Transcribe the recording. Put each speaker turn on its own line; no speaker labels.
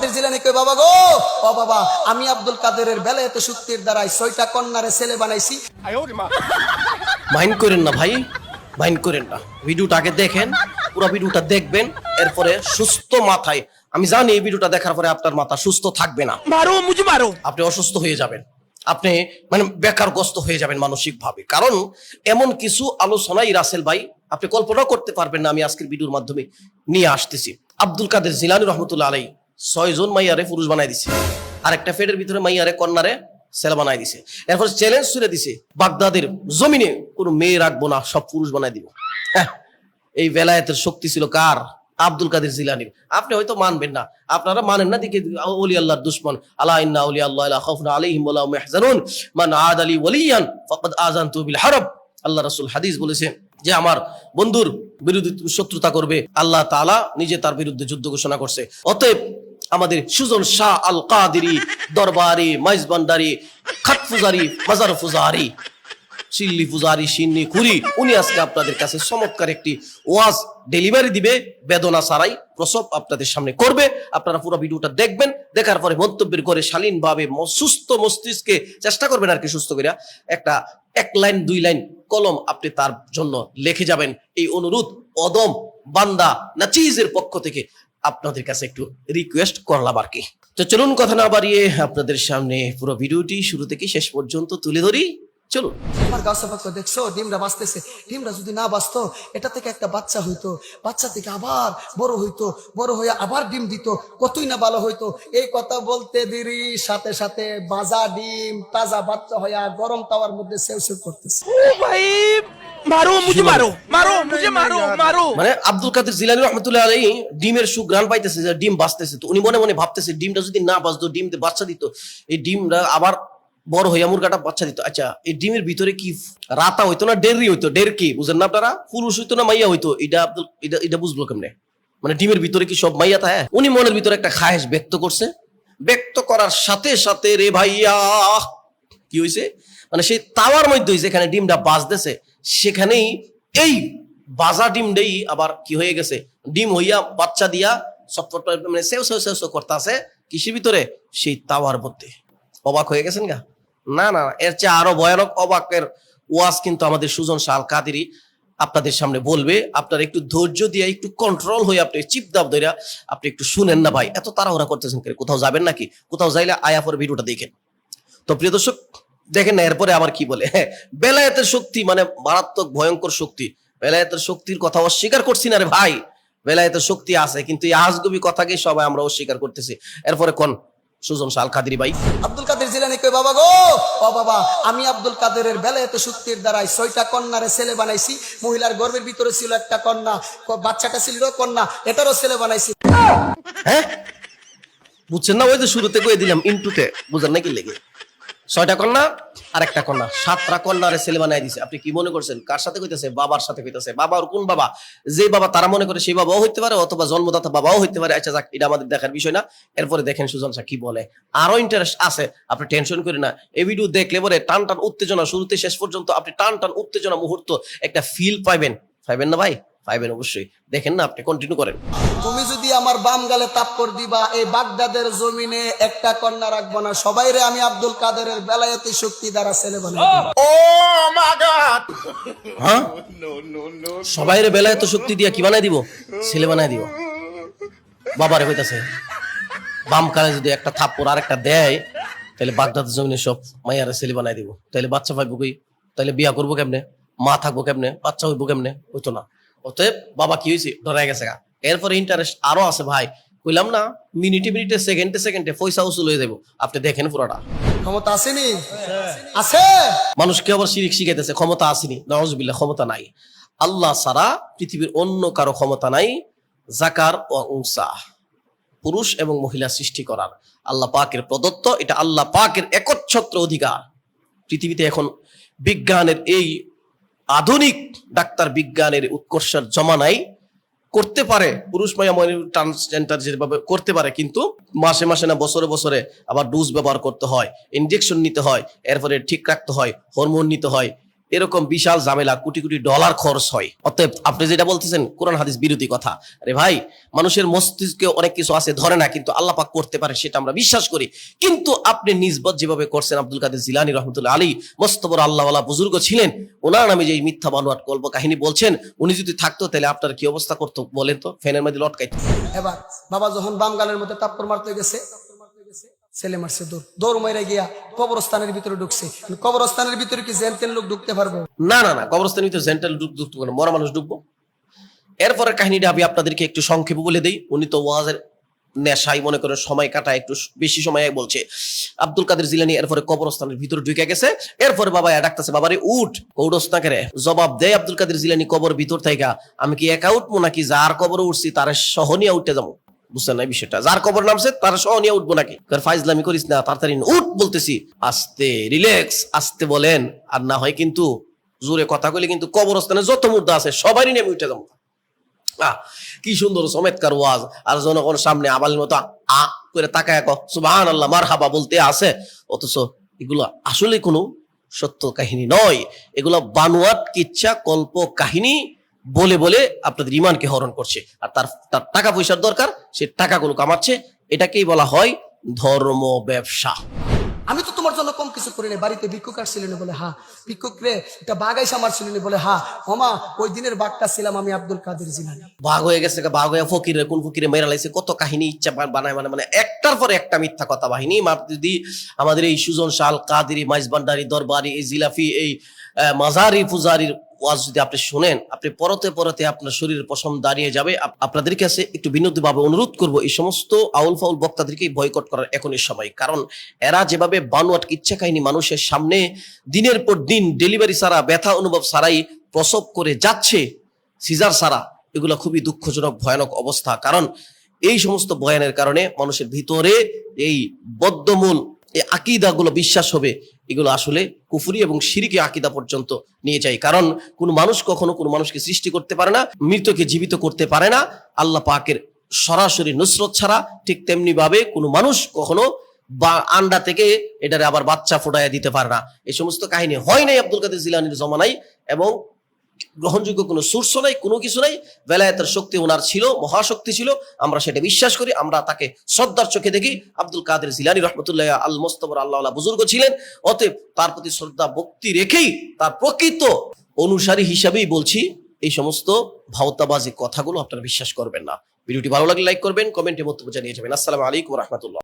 কাদের জিলানী কই বাবা গো, ও বাবা আমি আব্দুল কাদেরের বেলায়েত শক্তির দ্বারাই 6টা কন্যারে ছেলে বানাইছি।
মাইন্ড করেন না ভাই, মাইন্ড করেন না, ভিডিওটাকে দেখেন, পুরো ভিডিওটা দেখবেন, এরপরে সুস্থ মাথায়, আমি জানি এই ভিডিওটা দেখার পরে আপনার মাথা সুস্থ থাকবে না,
মারো মুঝে মারো,
আপনি অসুস্থ হয়ে যাবেন, আপনি মানে বেকারগ্রস্ত হয়ে যাবেন মানসিক ভাবে। কারণ এমন কিছু আলোচনাই রাসেল ভাই আপনি কল্পনা করতে পারবেন না আমি আজকের ভিডিওর মাধ্যমে নিয়ে আসতেছি। আব্দুল কাদের জিলানী রহমতুল্লাহ আলাইহি 6 জন মাইয়ারে পুরুষ বানাই দিছে, আর একটা ফেডের ভিতরে মাইয়ারে কন্যারে ছেলে বানাই দিছে। এরপর চ্যালেঞ্জ ছুড়ে দিছে, বাগদাদের জমিনে কোনো মেয়ে রাখবো না, সব পুরুষ বানাই দিব। হ্যাঁ, এই বেলায়েতের শক্তি ছিল কার? আব্দুল কাদের জিলানীর। আপনি হয়তো মানবেন না, আপনারা মানেন না দিকে ওলি আল্লাহর দুশমন, আলা ইন্না আউলিয়া আল্লাহ লা খাউফুন আলাইহিম ওয়া লা হুম ইয়াহজানুন মান আদালি ওয়ালিয়ান ফাকাদ আযানতু বিল হারব। আল্লাহ রাসূল হাদিস বলেছেন যে আমার বন্ধুর বিরুদ্ধে শত্রুতা করবে, আল্লাহ তাআলা নিজে তার বিরুদ্ধে যুদ্ধ ঘোষণা করছে। অতএব আমাদের সুজন শাহ আল কাদেরী দরবারি মাইজবান্ডারি খাত ফুজারি মাজার ফুজারি চিল্লি ফুজারি সিন্নি খুরি, উনি আজকে আপনাদের কাছে চমৎকার একটি ওয়াজ ডেলিভারি দিবে, বেদনা ছাড়াই প্রসব আপনাদের সামনে করবে। আপনারা পুরো ভিডিওটা দেখবেন, দেখার পরে মন্তব্যের করে শালীনভাবে সুস্থ মস্তিষ্কে চেষ্টা করবেন আর কি, সুস্থ করে একটা 1 লাইন 2 লাইন কলম আপনি তার জন্য লিখে যাবেন। এই অনুরোধ অদম বান্দা নাচিজের পক্ষ থেকে আপনাদের কাছে একটু রিকোয়েস্ট করলাম আর কি। তো চলুন কথা না বাড়িয়ে আপনাদের সামনে পুরো ভিডিওটি শুরু থেকে শেষ পর্যন্ত তুলে ধরি, চলুন।
আমার গাছ পাক দেখছো ডিমরা বাঁচতেছে, ডিমরা যদি না বাঁচতো এটা থেকে একটা বাচ্চা হইতো, বাচ্চা থেকে আবার বড় হইতো, বড় হয়ে আবার ডিম দিত, কতই না ভালো হইতো। এই কথা বলতে দেরি সাথে সাথে বাজা ডিম তাজা বাচ্চা হইয়া গরম তাওয়ার মধ্যে সেউ সেউ করতেছে।
ও ভাই মারো মুঝে মারো, মারো মুঝে মারো, মারো।
মানে আব্দুল কাদের জিলানী রহমতুল্লাহ আলাইহি ডিমের সুঘ্রাণ পাইতেছে যে ডিম বাঁচতেছে, তো উনি মনে মনে ভাবতেছে ডিমটা যদি না বাঁচতো, ডিমতে বাচ্চা দিত, এই ডিমটা আবার বড় হইয়া মুরগাটা বাচ্চা দিত। আচ্ছা, এই ডিমের ভিতরে কি রাতা হইতো না ডেরি হইতো? ডের কি বুঝেন না আপনারা? পুরুষ হইতো না মাইয়া হইতো? এটা বুঝলো কেমনে? মানে ডিমের ভিতরে কি সব মাইয়া থাকে? উনি মনের ভিতরে একটা খায়েশ ব্যক্ত করছে, ব্যক্ত করার সাথে সাথে রে ভাইয়া কি হয়েছে, মানে সেই তাওয়ার মধ্যে যেখানে ডিমটা বাজতেছে সেখানেই এই বাজা ডিমটাই আবার কি হয়ে গেছে, ডিম হইয়া বাচ্চা দিয়া সটফট মানে সেও সেও সেও করতে আছে কিসের ভিতরে, সেই তাওয়ার মধ্যে। অবাক হয়ে গেছেন গা? না না, এর চেয়ে আরো ভয়ানক অবাকের ওয়াজ কিন্তু আমাদের সুজন শাহ আল কাদেরী আপনাদের সামনে বলবে। আপনারা একটু ধৈর্য দিয়ে একটু কন্ট্রোল হয়ে আপনি চিপ দাব ধরে আপনি একটু শুনেন না ভাই, এত তাড়াহুড়া করতেছেন, কোথাও যাবেন নাকি? কোথাও যাইলে আয়া পরে ভিডিওটা দেখেন। তো প্রিয় দর্শক দেখেন না, এরপরে আবার কি বলে, হ্যাঁ বেলায়েতের শক্তি মানে মারাত্মক ভয়ঙ্কর শক্তি। বেলায়েতের শক্তির কথা অস্বীকার করছি না রে ভাই, বেলায়েতের শক্তি আছে, কিন্তু এই আজগুবি কথাকে সবাই আমরা অস্বীকার করতেছি। এরপরে কোন সুজন শাহ আল কাদেরী ভাই
আব্দুল কাদের জিলানী কই বাবা গো, ও বাবা আমি আব্দুল কাদেরের বেলায়েত শক্তির দ্বারাই 6টা কন্যারে ছেলে বানাইছি। মহিলার গর্ভের ভিতরে ছিল একটা কন্যা, বাচ্চাটা ছিল কন্যা, এটারও ছেলে বানাইছি।
হ্যাঁ বুঝছেন না? ওই যে শুরুতে কয়ে দিলাম ইনটুতে, বুঝেন নাকি লেগে 6টা কন্যা আর একটা কন্যা, 7টা কন্যারে ছেলে বানাই দিছে। আপনি কি মনে করছেন কার সাথে কইতেছে? বাবার সাথে কইতেছে। বাবার কোন বাবা? যে বাবা তারা মনে করে সেই বাবাও হইতে পারে, অথবা জন্মদাতা বাবাও হইতে পারে। আচ্ছা যাক, এটা আমাদের দেখার বিষয় না। এরপরে দেখেন সুজন শাহ কি বলে, আরো ইন্টারেস্ট আছে, আপনি টেনশন করেন না। এই ভিডিও দেখলে পরে টান টান উত্তেজনা শুরুতে শেষ পর্যন্ত আপনি টান টান উত্তেজনা মুহূর্ত একটা ফিল পাইবেন। পাইবেন না ভাই? পাইবেন অবশ্যই, দেখেন না, আপনি কন্টিনিউ করেন।
তুমি যদি আমার বাম গালে তাপ্পড় দিবা, এই বাগদাদের জমিনে একটা কন্যা রাখবো না, সবাইরে আমি আব্দুল কাদেরের বেলায়েতি শক্তি দ্বারা ছেলে বানাবো।
ও মাই গড,
হ্যাঁ সবাইরে বেলায়েত শক্তি দিয়া কি বানাই দিব? ছেলে বানাই দিব। বাবারে কইতাছে বাম কালে যদি একটা থাপ্পড় আর একটা দেয়, তাহলে বাগদাদের জমিনে সব মাইয়ারে ছেলে বানাই দিব। তাহলে বাচ্চা পাইবো কই? তাহলে বিয়া করবো কেমনে? মা থাকবো কেমনে? বাচ্চা হইবো কেমনে? হইতো না। অতএব বাবা কি হয়েছে, ডরাই গেছে গা। এরপরে ইন্টারেস্ট আরো আছে ভাই, কইলাম না মিনিটে মিনিটে সেকেন্ডে সেকেন্ডে পয়সা উসুল হয়ে যাবো। আপনি দেখেন পুরোটা।
ক্ষমতা আসেনি? আছে।
মানুষকে আবার শিরিক শিখাইতেছে ক্ষমতা আসেনি। নাউজুবিল্লাহ, ক্ষমতা নাই। আল্লাহ ছাড়া পৃথিবীর অন্য কারো ক্ষমতা নাই যাকার ও উনসা, পুরুষ এবং মহিলা সৃষ্টি করার। আল্লাহ পাকের প্রদত্ত, এটা আল্লাহ পাকের একচ্ছত্র অধিকার। পৃথিবীতে এখন বিজ্ঞানের এই আধুনিক ডাক্তার বিজ্ঞানের উৎকর্ষের জমানায় করতে পারে পুরুষ মায়া ট্রান্সজেন্ডার যেভাবে করতে পারে, কিন্তু মাসে মাসে না বছরে বছরে আবার ডোজ ব্যবহার করতে হয়, ইনজেকশন নিতে হয়, এরপরে ঠিক রাখতে হয়, হরমোন নিতে হয়, এরকম বিশাল ঝামেলা, কোটি কোটি ডলার খরচ হয়। অতএব আপনি যেটা বলতেছেন কোরআন হাদিস বিরোধী কথা। আরে ভাই, মানুষের মস্তিষ্কে অনেক কিছু আছে ধরে না, কিন্তু আল্লাহ পাক করতে পারে সেটা আমরা বিশ্বাস করি। কিন্তু আপনি নিসবত যেভাবে করছেন, আব্দুল কাদের জিলানী রহমতুল্লাহ আলী মস্ত বড় আল্লাহওয়ালা বুজুর্গ ছিলেন, ওনার নামে যে এই মিথ্যা বানোয়াট কল্প কাহিনী বলছেন, উনি যদি থাকতো তাহলে আপনার কি অবস্থা করতো বলেন তো? ফ্যানের মধ্যে লটকাইতো।
এবার বাবা যখন বাম গালের মধ্যে তাপ্পর মারতে গেছে, ছেলে মারছে দৌড় মেরে গিয়া কবরস্থানের ভিতরে ঢুকছে। কবরস্থানের ভিতরে কি জেন তেন লোক ঢুকতে পারবে?
না না না, কবরস্থানের ভিতরে জেন্টাল ঢুকতো কেন? মরা মানুষ ঢুকবো। এরপরের কাহিনীটা আমি আপনাদেরকে একটু সংক্ষেপে বলে দিই। উনি তো ওয়াজের নেশাই মনে করে সময় কাটায়, একটু বেশি সময় বলছে। আব্দুল কাদের জিলানী এরপরে কবরস্থানের ভিতরে ঢুকে গেছে। এরপরে বাবা ডাকতেছে, বাবারে উঠ, কৌড়স না করে। জবাব দেয় আব্দুল কাদের জিলানী কবর ভিতর থেকে, আমি কি একা উঠবো নাকি যার কবরে উঠছি তার সহ নিয়ে উঠতে যাবো? বুঝছেন না বিষয়টা? যার কবর নামছে তার সহ নিয়ে উঠবো নাকি? ফাইজলামি করিস না, তাড়াতাড়ি উঠ বলতেছি। আস্তে, রিল্যাক্স, আস্তে বলেন। আর না হয় কিন্তু জোরে কথা কইলে কিন্তু কবরস্থানে যত মুর্দা আছে সবারই নিয়ে আমি উঠে যাবো। কি সুন্দর চমৎকার ওয়াজ, আর জনগণ সামনে আবালের মতো আ করে তাকায় সুবহানাল্লাহ মারহাবা বলতে আছে। অথচ এগুলো আসলে কোনো সত্য কাহিনী নয়, এগুলো বানোয়াট কিচ্ছা কল্প কাহিনী বলে বলে আপনাদের ইমানকে হরণ করছে। আর তার তার টাকা পয়সার দরকার, সে টাকাগুলো কামাচ্ছে। এটাকেই বলা হয় ধর্ম ব্যবসা।
আমি তো তোমার জন্য কম কিছু করি না। বাড়িতে ভিক্ষুক আসছিলেন বলে হ্যাঁ, ভিক্ষুক রে এটা বাঘ আইসা মারছিলেন বলে হ্যাঁ, ওমা ওই দিনের বাঘটা ছিলাম আমি আব্দুল কাদের জিলানী।
ভাগ হয়ে গেছে, ভাগ হয়ে ফকিরের কোন ফকিরে মেরা লাইছে, কত কাহিনী ইচ্ছা বানায়, মানে একটার পর একটা মিথ্যা কথা বাহিনী। যদি আমাদের এই সুজন শাল কাদেরি মাইজবান্ডারি দরবারি এই জিলাফি এই মাজারি পূজারির ওয়াজ যদি আপনি শুনেন, আপনি পরতে পরতে আপনার শরীরের পশম দাঁড়িয়ে যাবে। আপনাদের কাছে একটু বিনোদভাবে অনুরোধ করব, এই সমস্ত আউল ফাউল বক্তাদেরকে বয়কট করার এখনই সময়। কারণ এরা যেভাবে বানোয়াট কিচ্ছা কাহিনী মানুষের সামনে দিনের পর দিন ডেলিভারি ছাড়া, ব্যথা অনুভব ছাড়াই প্রসব করে যাচ্ছে, সিজার ছাড়া, এগুলো খুবই দুঃখজনক ভয়ানক অবস্থা। কারণ এই সমস্ত বয়ানের কারণে মানুষের ভিতরে এই বদ্ধমূল এই আকিদাগুলো বিশ্বাস হবে, এগুলো আসলে কুফরি এবং শিরকি আকিদা পর্যন্ত নিয়ে যায়। কারণ কোন মানুষ কখনো কোনো মানুষকে সৃষ্টি করতে পারে না, মৃতকে জীবিত করতে পারে না আল্লাহ পাকের সরাসরি নুসরত ছাড়া। ঠিক তেমনি ভাবে কোনো মানুষ কখনো বা আন্ডা থেকে এটারে আবার বাচ্চা ফোটাইয়া দিতে পারে না। এই সমস্ত কাহিনী হয় নাই আব্দুল কাদের জিলানীর জমানায়, এবং গ্রহণযোগ্য কোনো সোর্স নাই, কোনো কিছু নাই। বেলায়েতের শক্তি ওনার ছিল, মহাশক্তি ছিল, আমরা সেটা বিশ্বাস করি, আমরা তাকে শ্রদ্ধার চোখে দেখি। আব্দুল কাদের জিলানী রহমতুল্লাহ আল মোস্তফর আল্লাহ বুজুর্গ ছিলেন। অতএব তার প্রতি শ্রদ্ধা ভক্তি রেখেই তার প্রকৃত অনুসারী হিসাবেই বলছি, এই সমস্ত ভাওতাবাজি কথাগুলো আপনারা বিশ্বাস করবেন না। ভিডিওটি ভালো লাগলে লাইক করবেন, কমেন্টে মন্তব্য জানিয়ে যাবেন। আসসালামু আলাইকুম ওয়া রাহমাতুল্লাহ।